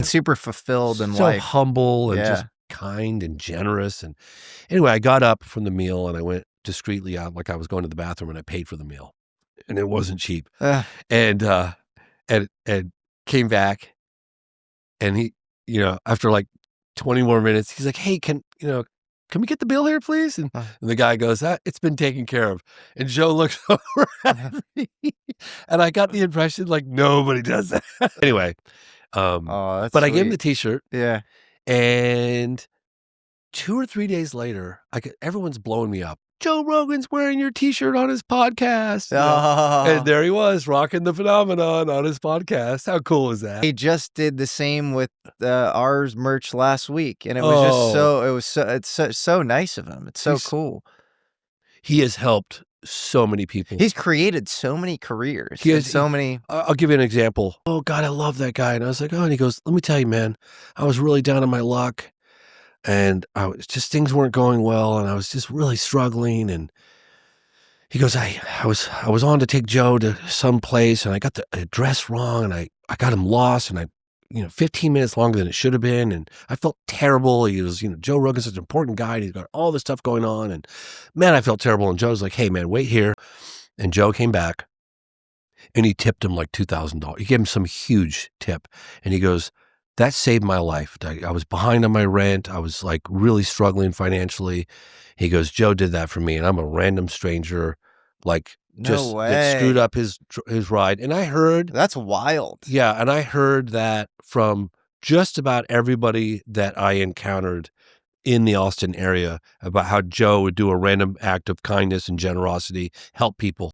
super fulfilled in so life. humble and Yeah. just kind and generous. And anyway, I got up from the meal and I went discreetly out like I was going to the bathroom, and I paid for the meal, and it wasn't cheap. And came back, and he, after like 20 more minutes, he's like, "Hey, can we get the bill here, please?" And the guy goes, "It's been taken care of." And Joe looks over at me, and I got the impression like nobody does that. Anyway, Oh, that's but I gave him sweet. the T-shirt, Yeah. and 2 or 3 days later, everyone's blowing me up. Joe Rogan's wearing your T-shirt on his podcast. And there he was, rocking the phenomenon on his podcast. How cool is that? He just did the same with ours merch last week, and it was it's so nice of him. It's so cool. He has helped so many people. He's created so many careers. I'll give you an example. Oh God, I love that guy. And I was like, and he goes, "Let me tell you, man, I was really down on my luck, and things weren't going well, and I was just really struggling." And he goes, I was on to take Joe to some place, and I got the address wrong, and I got him lost, and 15 minutes longer than it should have been, and I felt terrible. He was, Joe Rogan's such an important guy, and he's got all this stuff going on, and man, I felt terrible. And Joe's like, "Hey man, wait here." And Joe came back, and he tipped him like $2,000. He gave him some huge tip, and he goes, "That saved my life. I was behind on my rent. I was like really struggling financially." He goes, "Joe did that for me, and I'm a random stranger, like that screwed up his ride." And I heard that's wild. Yeah, and I heard that from just about everybody that I encountered in the Austin area about how Joe would do a random act of kindness and generosity, help people.